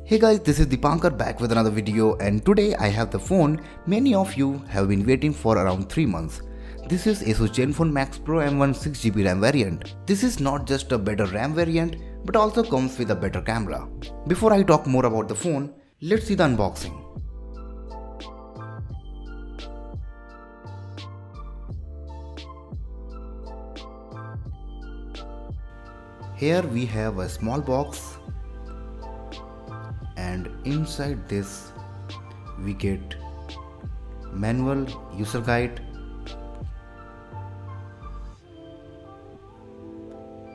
Hey guys, this is Dipankar back with another video, and today I have the phone many of you have been waiting for around 3 months. This is Asus Zenfone Max Pro M1 6GB RAM variant. This is not just a better RAM variant but also comes with a better camera. Before I talk more about the phone, let's see the unboxing. Here we have a small box, and inside this we get manual, user guide,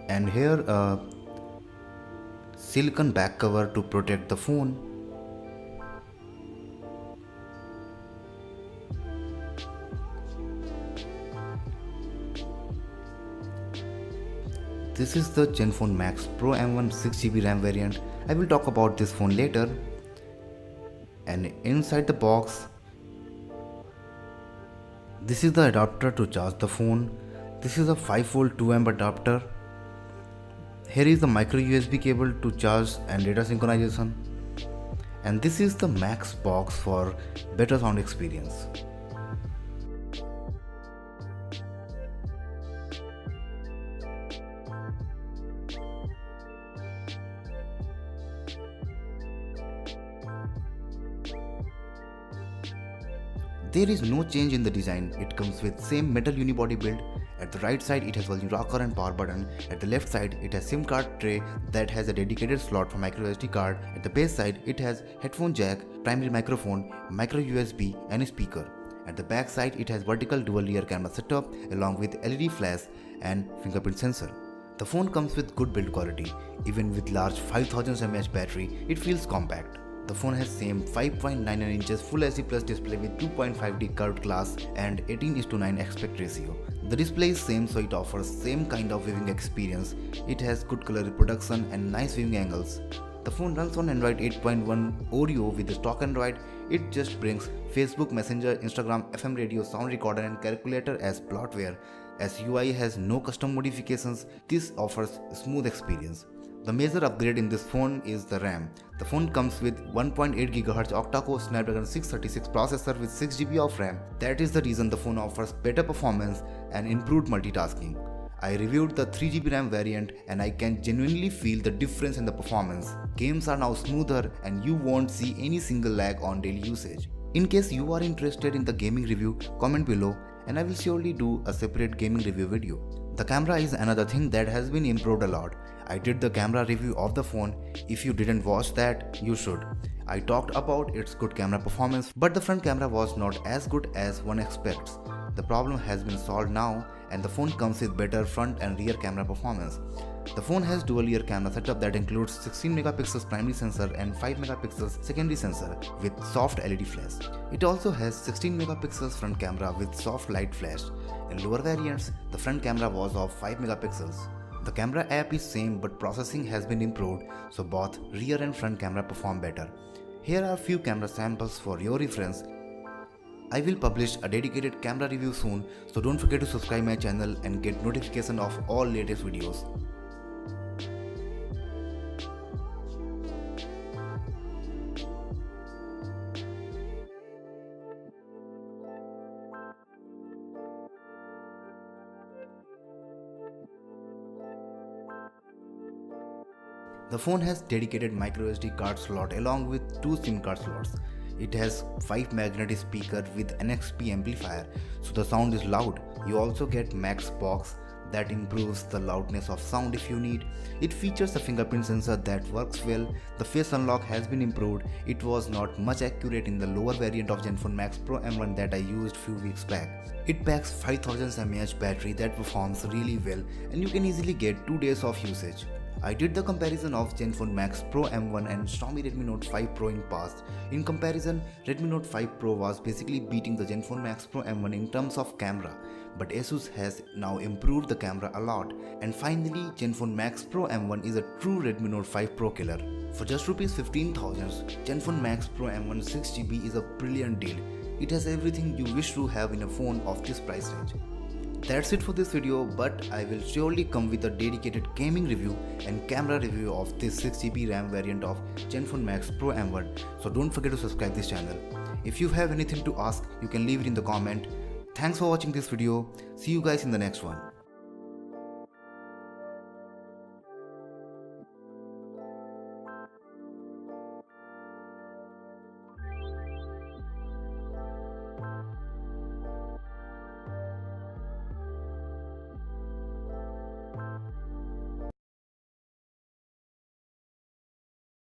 and here a silicone back cover to protect the phone. This is the Zenfone Max Pro M1 6GB RAM variant. I will talk about this phone later. And inside the box, this is the adapter to charge the phone. This is a 5V 2A adapter. Here is the micro USB cable to charge and data synchronization. And this is the Max box for better sound experience. There is no change in the design. It comes with same metal unibody build. At the right side it has volume rocker and power button. At the left side it has SIM card tray that has a dedicated slot for micro SD card. At the base side it has headphone jack, primary microphone, micro USB and a speaker. At the back side it has vertical dual rear camera setup along with LED flash and fingerprint sensor. The phone comes with good build quality. Even with large 5000 mAh battery, it feels compact. The phone has same 5.99 inches Full HD Plus display with 2.5D curved glass and 18:9 aspect ratio. The display is same, so it offers same kind of viewing experience. It has good color reproduction and nice viewing angles. The phone runs on Android 8.1 Oreo with the stock Android. It just brings Facebook Messenger, Instagram, FM radio, sound recorder and calculator as bloatware. As UI has no custom modifications, this offers smooth experience. The major upgrade in this phone is the RAM. The phone comes with 1.8 GHz octa-core Snapdragon 636 processor with 6GB of RAM. That is the reason the phone offers better performance and improved multitasking. I reviewed the 3GB RAM variant and I can genuinely feel the difference in the performance. Games are now smoother and you won't see any single lag on daily usage. In case you are interested in the gaming review, comment below and I will surely do a separate gaming review video. The camera is another thing that has been improved a lot. I did the camera review of the phone. If you didn't watch that, you should. I talked about its good camera performance, but the front camera was not as good as one expects. The problem has been solved now and the phone comes with better front and rear camera performance. The phone has dual rear camera setup that includes 16 megapixels primary sensor and 5 megapixels secondary sensor with soft LED flash. It also has 16 megapixels front camera with soft light flash. In lower variants, the front camera was of 5 megapixels. The camera app is same but processing has been improved, so both rear and front camera perform better. Here are few camera samples for your reference. I will publish a dedicated camera review soon, so don't forget to subscribe my channel and get notification of all latest videos. The phone has dedicated microSD card slot along with 2 SIM card slots. It has 5 magnetic speaker with NXP amplifier, so the sound is loud. You also get Max box that improves the loudness of sound if you need. It features a fingerprint sensor that works well. The face unlock has been improved. It was not much accurate in the lower variant of Zenfone Max Pro M1 that I used few weeks back. It packs 5000 mAh battery that performs really well and you can easily get 2 days of usage. I did the comparison of Zenfone Max Pro M1 and Xiaomi Redmi Note 5 Pro in past. In comparison, Redmi Note 5 Pro was basically beating the Zenfone Max Pro M1 in terms of camera, but Asus has now improved the camera a lot. And finally, Zenfone Max Pro M1 is a true Redmi Note 5 Pro killer. For just Rs 15,000, Zenfone Max Pro M1 6GB is a brilliant deal. It has everything you wish to have in a phone of this price range. That's it for this video, but I will surely come with a dedicated gaming review and camera review of this 6GB RAM variant of Zenfone Max Pro M1. So don't forget to subscribe this channel. If you have anything to ask, you can leave it in the comment. Thanks for watching this video. See you guys in the next one.